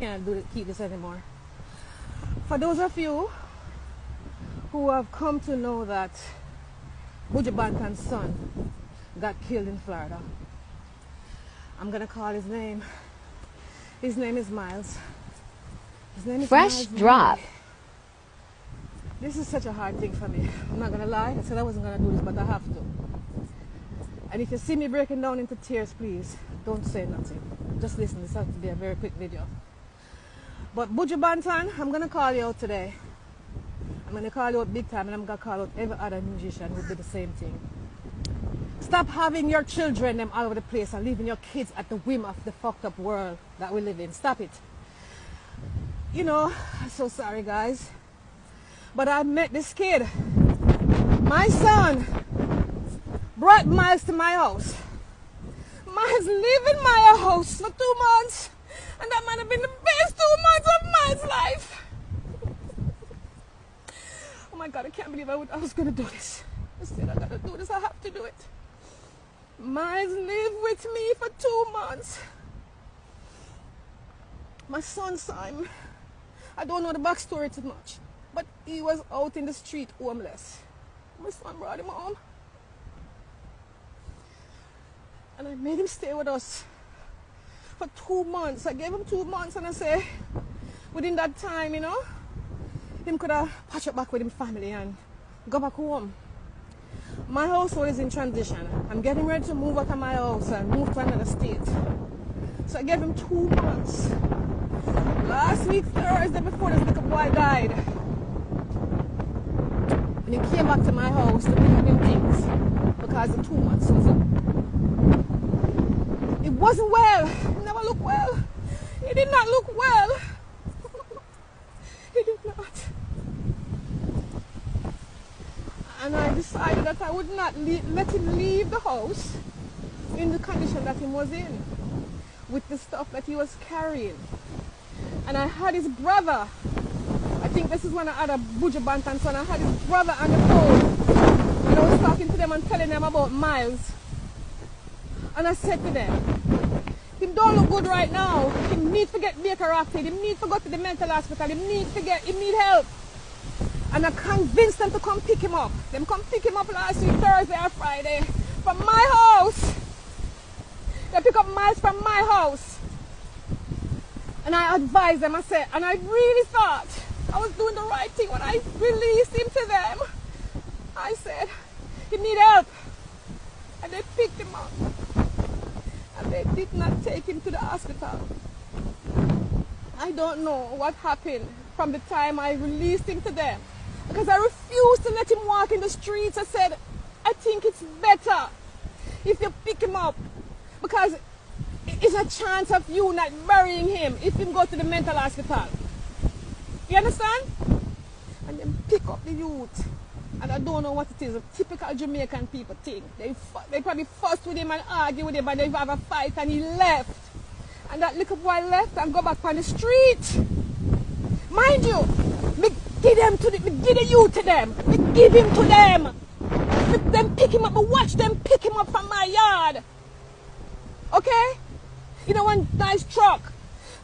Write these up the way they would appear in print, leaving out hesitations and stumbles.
can't keep this anymore. For those of you who have come to know that Buju Banton's son got killed in Florida, I'm gonna call his name. His name is Miles. His name is Fresh Miles drop. Murray. This is such a hard thing for me. I'm not gonna lie. I said I wasn't gonna do this, but I have to. And if you see me breaking down into tears, please don't say nothing. Just listen. This has to be a very quick video. But Buju Banton, I'm gonna call you out today. I'm gonna call you out big time, and I'm gonna call out every other musician who did the same thing. Stop having your children them all over the place and leaving your kids at the whim of the fucked up world that we live in. Stop it. You know, I'm so sorry, guys. But I met this kid. My son brought Miles to my house. Miles lived in my house for 2 months. And that might have been the best 2 months of Miles' life. Oh my God, I can't believe I was going to do this. I said I got to do this. I have to do it. Miles lived with me for 2 months. My son saw him. I don't know the backstory too much. But he was out in the street homeless. My son brought him home. And I made him stay with us for 2 months. I gave him 2 months and I say, within that time, you know, him could have patched up back with his family and go back home. My household is in transition. I'm getting ready to move out of my house and move to another state. So I gave him 2 months. Last week, Thursday, before this little boy died, and he came back to my house to bring him things because the 2 months was up. It wasn't well. He never looked well. He did not look well. He did not. And I decided that I would not let him leave the house in the condition that he was in, with the stuff that he was carrying. And I had his brother, I think this is when I had a Buju Banton son, I had his brother on the phone. And I was talking to them and telling them about Miles. And I said to them, him don't look good right now. He needs to get Baker acted. He needs to go to the mental hospital. He need help. And I convinced them to come pick him up. Them come pick him up last week, Thursday or Friday, from my house. They pick up Miles from my house. And I advised them, I said, and I really thought I was doing the right thing when I released him to them. I said, he need help. And they picked him up. And they did not take him to the hospital. I don't know what happened from the time I released him to them. Because I refused to let him walk in the streets. I said, I think it's better if you pick him up. Because it's a chance of you not burying him if you go to the mental hospital. You understand? And then pick up the youth. And I don't know what it is. A typical Jamaican people thing. They probably fussed with him and argue with him and they have a fight and he left. And that little boy left and go back on the street. Mind you, me give the youth to them. Me give him to them. Me them pick him up. Me watch them pick him up from my yard. Okay? You know, one nice truck.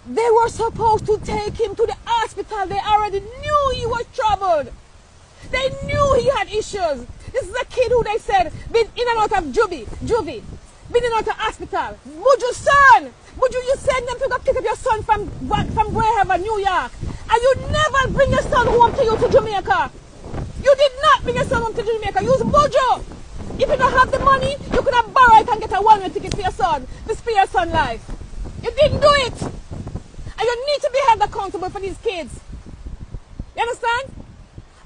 They were supposed to take him to the hospital. They already knew he was troubled. They knew he had issues. This is a kid who they said been in and out of juvie, been in and out of hospital. Buju's son, Buju, you send them to go pick up your son from wherever, New York, and you never bring your son home to you to Jamaica. You did not bring your son home to Jamaica. Use Buju. If you don't have the money, you could have borrowed it and get a one-way ticket for your son, to spare your son's life. You didn't do it. And you need to be held accountable for these kids. You understand?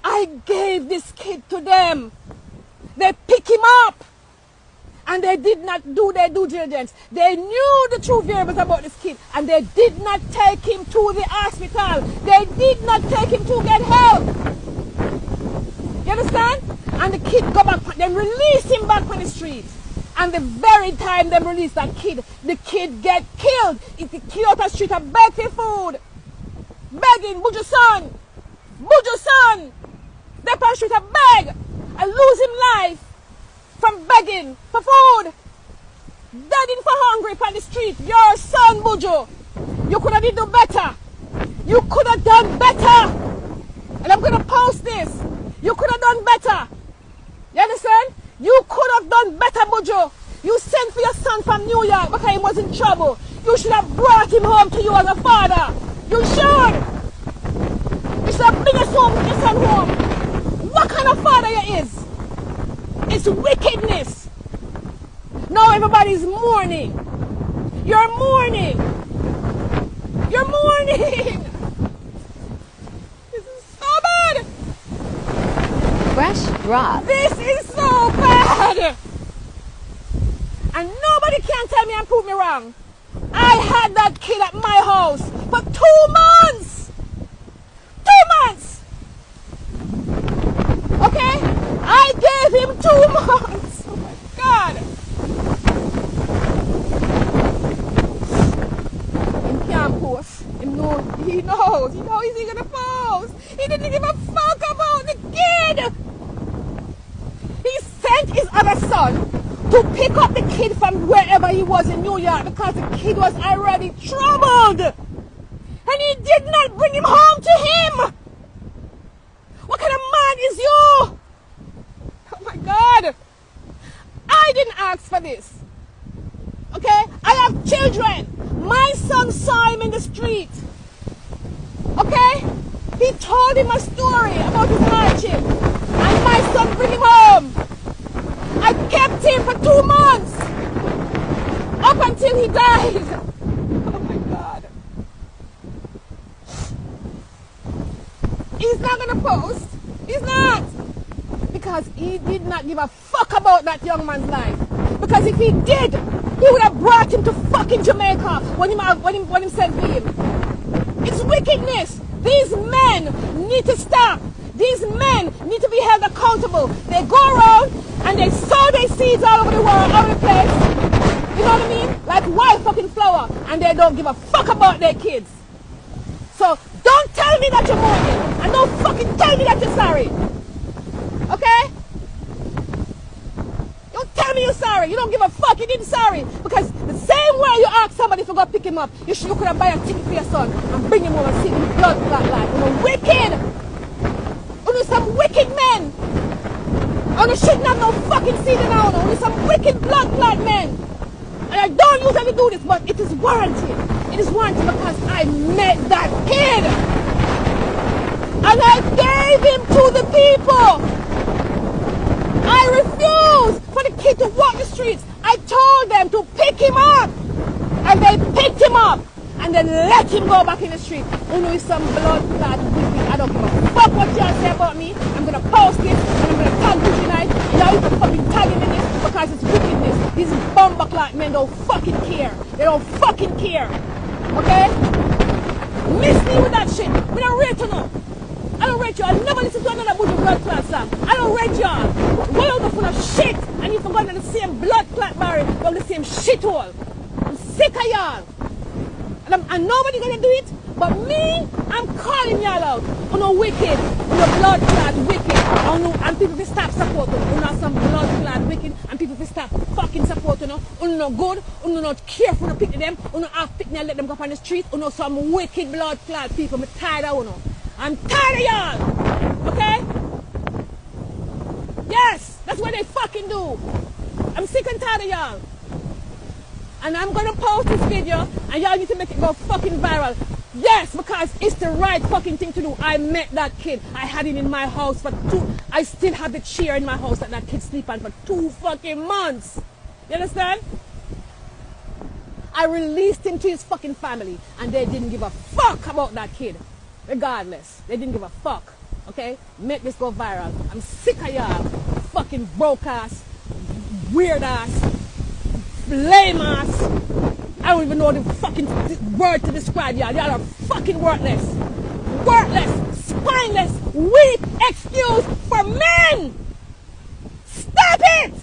I gave this kid to them. They pick him up. And they did not do their due diligence. They knew the true variables about this kid. And they did not take him to the hospital. They did not take him to get help. You understand? And the kid go back, they released him back on the street. And the very time they released that kid, the kid get killed. He killed out the street and beg for food. Begging, Buju's son. Buju's son. They on the street and beg. And lose him life from begging for food. Begging for hungry on the street. Your son, Buju. You could have did no better. done better. And I'm going to post this. You could have done better. You understand? You could have done better, Buju. You sent for your son from New York because he was in trouble. You should have brought him home to you as a father. You should. You should have bring your son home. What kind of father you is? It's wickedness. Now everybody's mourning. You're mourning. You're mourning. This is so bad. Fresh drop. This is so bad. And nobody can tell me and prove me wrong. I had that kid at my house for 2 months. 2 months. Okay? I gave him 2 months. Oh my God. He can't post. He knows. He knows he's going to post. He didn't give a fuck about the kid. He sent his other son to pick up the kid from wherever he was in New York because the kid was already troubled. And he did not bring him home to him. What kind of man is you? Oh my God. I didn't ask for this. Okay? I have children. My son saw him in the street. Okay? He told him a story about his hardship. And my son bring him home. I kept him for 2 months. Up until he died. Oh my God. He's not going to post. He's not. Because he did not give a fuck about that young man's life. Because if he did, he would have brought him to fucking Jamaica when him sent for him. It's wickedness. These men need to stop. These men need to be held accountable. They go around and they sow their seeds all over the world, all over the place. You know what I mean? Like wild fucking flower. And they don't give a fuck about their kids. So don't tell me that you're mourning. And don't fucking tell me that you're sorry. Okay? Don't tell me you're sorry. You don't give a fuck. You didn't sorry. Because the same way you ask somebody to go pick him up, you could have buy a ticket for your son and bring him over and see him blood clot like. You're wicked. You're some wicked men. And you shouldn't have no fucking seed in our own. You're some wicked blood clot men. And I don't usually do this, but it is warranted. It is warranted because I met that kid. And I gave him to the people. I refused for the kid to walk the streets. I told them to pick him up. And they picked him up. And then let him go back in the street. You know, it's some blood clot with me. I don't give a fuck what y'all say about me. I'm going to post it. And I'm going to tag you tonight. Y'all you can fucking tag him in this because it's wickedness. These bomber clot men don't fucking care. They don't fucking care. Okay? Miss me with that shit. We don't rate you now. I don't rate you. I'll never listen to another Buju blood clot song. I don't rate y'all. Well, you're full of shit. And you forgot the same blood clot barrier from the same shithole. I'm sick of y'all. And nobody gonna do it but me. I'm calling y'all out. You know wicked, you know blood clot wicked. And people will stop supporting. You know some blood clot wicked. And people will stop fucking supporting. You know good. You know not careful to pick them. You know half pick and let them go up on the street. You know some wicked blood clot people. I'm tired of you know. I'm tired of y'all. Okay? Yes, that's what they fucking do. I'm sick and tired of y'all. And I'm going to post this video and y'all need to make it go fucking viral. Yes, because it's the right fucking thing to do. I met that kid. I had him in my house for I still have the chair in my house that kid sleep on for 2 fucking months. You understand? I released him to his fucking family and they didn't give a fuck about that kid. Regardless. They didn't give a fuck. Okay? Make this go viral. I'm sick of y'all. Fucking broke ass. Weird ass. Lame ass. I don't even know the fucking word to describe y'all. Y'all are fucking worthless. Worthless. Spineless. Weak excuse for men. Stop it!